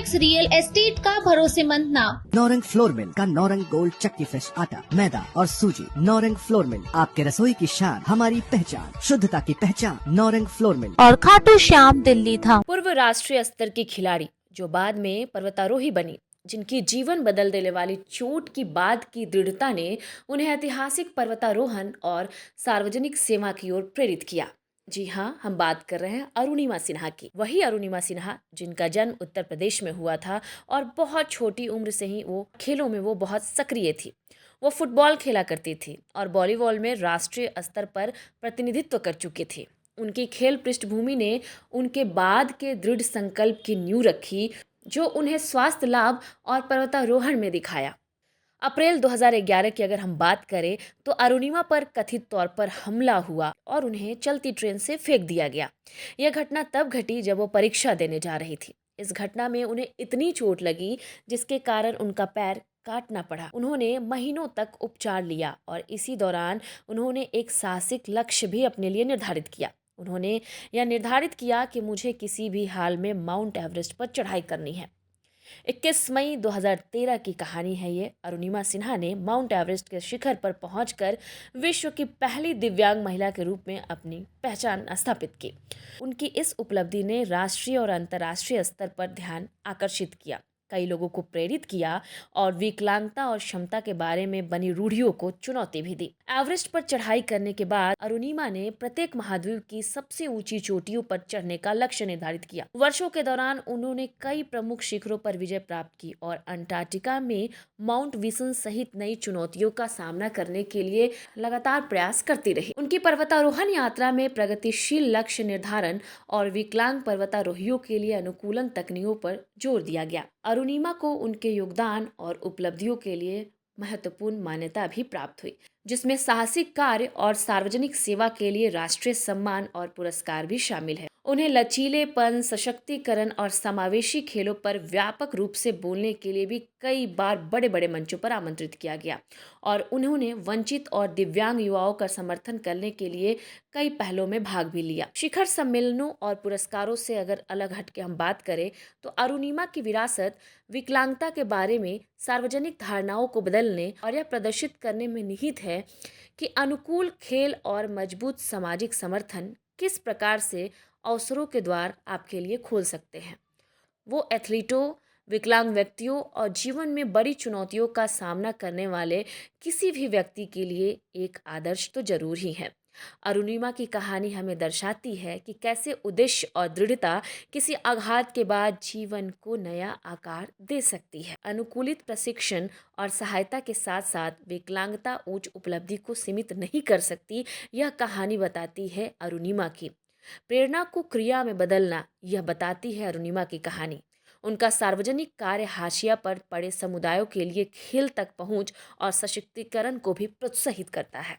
Max real estate का भरोसेमंद नाम। नौरंग फ्लोर मिल का नौरंग गोल्ड चक्की फ्रेश आटा, मैदा और सूजी। नौरंग फ्लोर मिल, आपके रसोई की शान, हमारी पहचान, शुद्धता की पहचान। Naurang flour mill. और खाटू श्याम दिल्ली था। पूर्व राष्ट्रीय स्तर की खिलाड़ी जो बाद में पर्वतारोही बनी, जिनकी जीवन बदल देने वाली चोट की बाद की दृढ़ता ने उन्हें ऐतिहासिक पर्वतारोहण और सार्वजनिक सेवा की ओर प्रेरित किया। जी हाँ, हम बात कर रहे हैं अरुणिमा सिन्हा की। वही अरुणिमा सिन्हा जिनका जन्म उत्तर प्रदेश में हुआ था और बहुत छोटी उम्र से ही वो खेलों में वो बहुत सक्रिय थी। वो फुटबॉल खेला करती थी और वॉलीबॉल में राष्ट्रीय स्तर पर प्रतिनिधित्व कर चुकी थी। उनकी खेल पृष्ठभूमि ने उनके बाद के दृढ़ संकल्प की नींव रखी, जो उन्हें स्वास्थ्य लाभ और पर्वतारोहण में दिखाया। अप्रैल 2011 की अगर हम बात करें तो अरुणिमा पर कथित तौर पर हमला हुआ और उन्हें चलती ट्रेन से फेंक दिया गया। यह घटना तब घटी जब वो परीक्षा देने जा रही थी। इस घटना में उन्हें इतनी चोट लगी जिसके कारण उनका पैर काटना पड़ा। उन्होंने महीनों तक उपचार लिया और इसी दौरान उन्होंने एक साहसिक लक्ष्य भी अपने लिए निर्धारित किया। उन्होंने यह निर्धारित किया कि मुझे किसी भी हाल में माउंट एवरेस्ट पर चढ़ाई करनी है। 21 मई 2013 की कहानी है ये। अरुणिमा सिन्हा ने माउंट एवरेस्ट के शिखर पर पहुंचकर विश्व की पहली दिव्यांग महिला के रूप में अपनी पहचान स्थापित की। उनकी इस उपलब्धि ने राष्ट्रीय और अंतर्राष्ट्रीय स्तर पर ध्यान आकर्षित किया, कई लोगों को प्रेरित किया और विकलांगता और क्षमता के बारे में बनी रूढ़ियों को चुनौती भी दी। एवरेस्ट पर चढ़ाई करने के बाद अरुणिमा ने प्रत्येक महाद्वीप की सबसे ऊंची चोटियों पर चढ़ने का लक्ष्य निर्धारित किया। वर्षों के दौरान उन्होंने कई प्रमुख शिखरों पर विजय प्राप्त की और अंटार्कटिका में माउंट विसन सहित नई चुनौतियों का सामना करने के लिए लगातार प्रयास करती रही। उनकी पर्वतारोहण यात्रा में प्रगतिशील लक्ष्य निर्धारण और विकलांग पर्वतारोहियों के लिए अनुकूलन तकनीकों पर जोर दिया गया। अरुणिमा को उनके योगदान और उपलब्धियों के लिए महत्वपूर्ण मान्यता भी प्राप्त हुई, जिसमें साहसिक कार्य और सार्वजनिक सेवा के लिए राष्ट्रीय सम्मान और पुरस्कार भी शामिल है। उन्हें लचीलेपन, सशक्तिकरण और समावेशी खेलों पर व्यापक रूप से बोलने के लिए भी कई बार बड़े बड़े मंचों पर आमंत्रित किया गया और उन्होंने वंचित और दिव्यांग युवाओं का समर्थन करने के लिए कई पहलों में भाग भी लिया। शिखर सम्मेलनों और पुरस्कारों से अगर अलग हटके हम बात करें तो अरुणिमा की विरासत विकलांगता के बारे में सार्वजनिक धारणाओं को बदलने और यह प्रदर्शित करने में निहित है कि अनुकूल खेल और मजबूत सामाजिक समर्थन किस प्रकार से अवसरों के द्वार आपके लिए खोल सकते हैं। वो एथलीटों, विकलांग व्यक्तियों और जीवन में बड़ी चुनौतियों का सामना करने वाले किसी भी व्यक्ति के लिए एक आदर्श तो जरूर ही है। अरुणिमा की कहानी हमें दर्शाती है कि कैसे उद्देश्य और दृढ़ता किसी आघात के बाद जीवन को नया आकार दे सकती है। अनुकूलित प्रशिक्षण और सहायता के साथ साथ विकलांगता उच्च उपलब्धि को सीमित नहीं कर सकती, यह कहानी बताती है अरुणिमा की। प्रेरणा को क्रिया में बदलना, यह बताती है अरुणिमा की कहानी। उनका सार्वजनिक कार्य हाशिया पर पड़े समुदायों के लिए खेल तक पहुंच और सशक्तिकरण को भी प्रोत्साहित करता है।